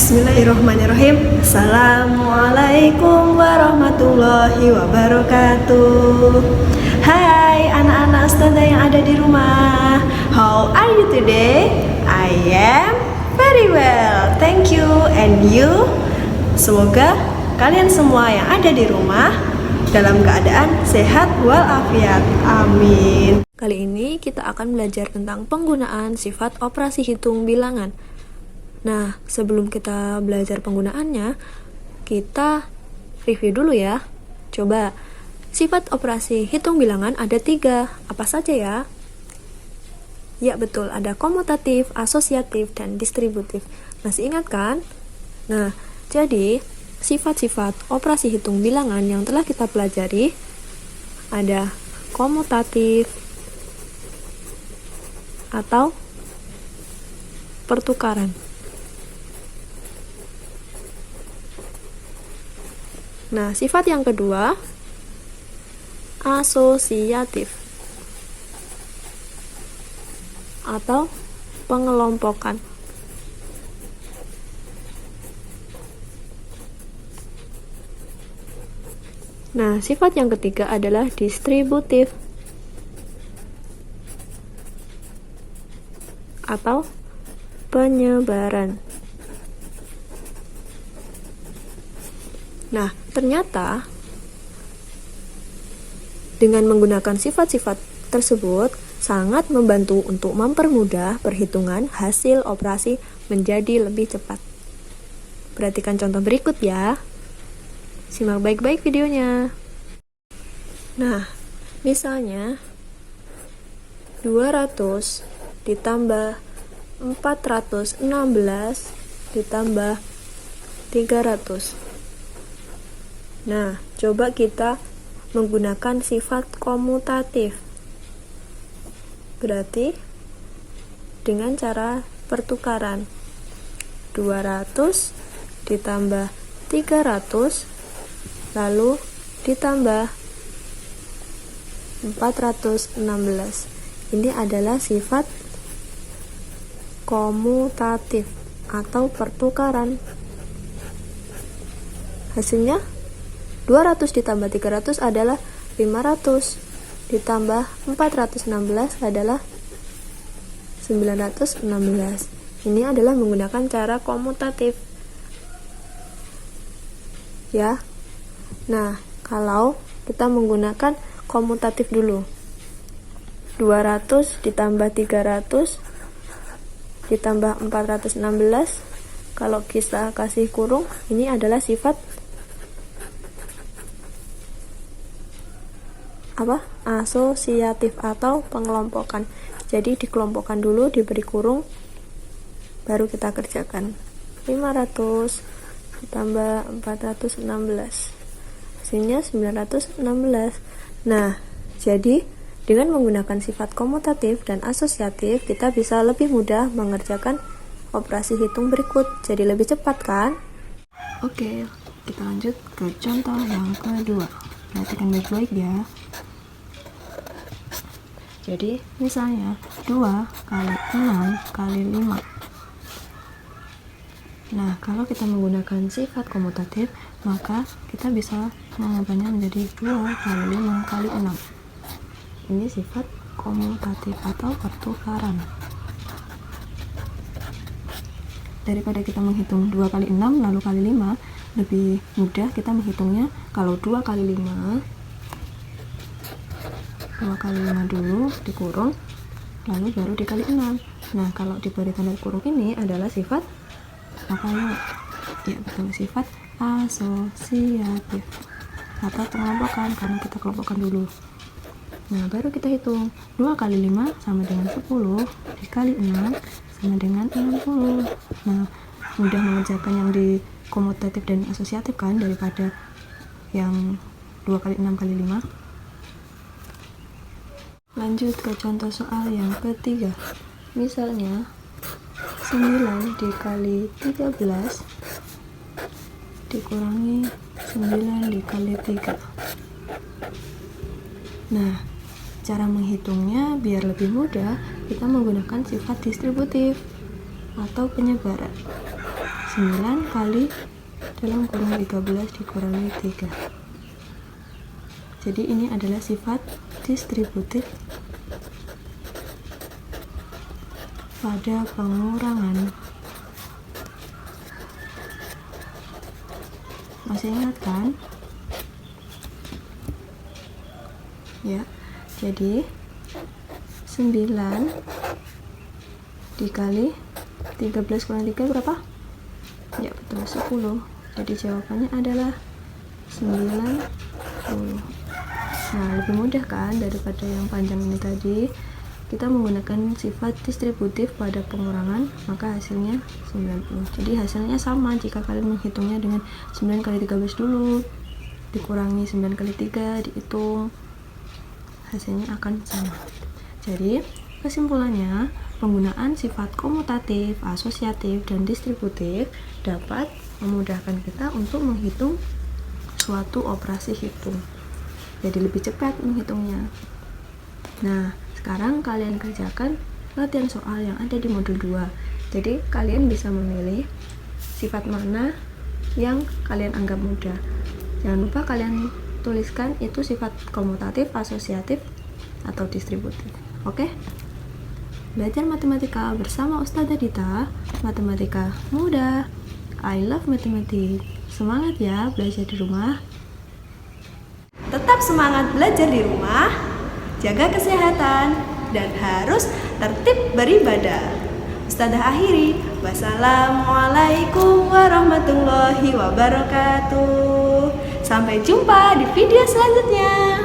Bismillahirrahmanirrahim. Assalamualaikum warahmatullahi wabarakatuh. Hai anak-anak ustazah yang ada di rumah. How are you today? I am very well, thank you. And you? Semoga kalian semua yang ada di rumah dalam keadaan sehat walafiat. Amin. Kali ini kita akan belajar tentang penggunaan sifat operasi hitung bilangan. Nah, sebelum kita belajar penggunaannya, kita review dulu ya. Coba, sifat operasi hitung bilangan ada 3. Apa saja ya? Ya betul, ada komutatif, asosiatif, dan distributif. Masih ingat kan? Nah, jadi sifat-sifat operasi hitung bilangan yang telah kita pelajari ada komutatif atau pertukaran. Nah, sifat yang kedua, asosiatif atau pengelompokan. Nah, sifat yang ketiga adalah distributif atau penyebaran. Nah, ternyata dengan menggunakan sifat-sifat tersebut sangat membantu untuk mempermudah perhitungan hasil operasi menjadi lebih cepat. Perhatikan contoh berikut ya. Simak baik-baik videonya. Nah, misalnya 200 ditambah 416 ditambah 300. Nah, coba kita menggunakan sifat komutatif. Berarti dengan cara pertukaran 200 ditambah 300 lalu ditambah 416. Ini adalah sifat komutatif atau pertukaran. Hasilnya 200 ditambah 300 adalah 500, ditambah 416 adalah 916. Ini adalah menggunakan cara komutatif. Ya. Nah, kalau kita menggunakan komutatif dulu. 200 ditambah 300 ditambah 416, kalau kita kasih kurung, ini adalah sifat asosiatif atau pengelompokan. Jadi dikelompokkan dulu, diberi kurung, baru kita kerjakan. 500 ditambah 416 hasilnya 916. Nah, jadi dengan menggunakan sifat komutatif dan asosiatif, kita bisa lebih mudah mengerjakan operasi hitung berikut, jadi lebih cepat kan? Oke, kita lanjut ke contoh yang kedua. Perhatikan baik-baik ya. Jadi misalnya 2 kali 6 kali 5. Nah, kalau kita menggunakan sifat komutatif, maka kita bisa mengubahnya menjadi 2 kali 5 kali 6. Ini sifat komutatif atau pertukaran. Daripada kita menghitung 2 kali 6 lalu kali 5, lebih mudah kita menghitungnya kalau 2 kali 5 dulu dikurung, lalu baru dikali 6. Nah, kalau diberi tanda kurung ini adalah sifat apa ya? Ya betul, sifat asosiatif atau pengelompokan, karena kita kelompokkan dulu. Nah, baru kita hitung 2 kali 5 sama dengan 10, dikali 6 sama dengan 60. Nah, mudah mengerjakan yang di komutatif dan asosiatif kan, daripada yang 2 kali 6 kali 5. Lanjut ke contoh soal yang ketiga. Misalnya 9 dikali 13 dikurangi 9 dikali 3. Nah, cara menghitungnya biar lebih mudah, kita menggunakan sifat distributif atau penyebaran. 9 kali dalam kurung 13 dikurangi 3. Jadi ini adalah sifat distributif pada pengurangan. Masih ingat kan? Ya, jadi 9 dikali 13 kurang 3 berapa? Ya betul, 10. Jadi jawabannya adalah 90. Nah, lebih mudah kan daripada yang panjang ini tadi. Kita menggunakan sifat distributif pada pengurangan, maka hasilnya 90. Jadi hasilnya sama jika kalian menghitungnya dengan 9 kali 13 dulu, dikurangi 9 kali 3, dihitung, hasilnya akan sama. Jadi kesimpulannya, penggunaan sifat komutatif, asosiatif, dan distributif dapat memudahkan kita untuk menghitung suatu operasi hitung. Jadi lebih cepat menghitungnya. Nah, sekarang kalian kerjakan latihan soal yang ada di modul 2. Jadi kalian bisa memilih sifat mana yang kalian anggap mudah. Jangan lupa kalian tuliskan itu sifat komutatif, asosiatif, atau distributif. Oke? Belajar matematika bersama Ustazah Dita, matematika mudah. I love mathematics. Semangat ya belajar di rumah. Tetap semangat belajar di rumah, jaga kesehatan, dan harus tertib beribadah. Ustazah akhiri, wassalamualaikum warahmatullahi wabarakatuh. Sampai jumpa di video selanjutnya.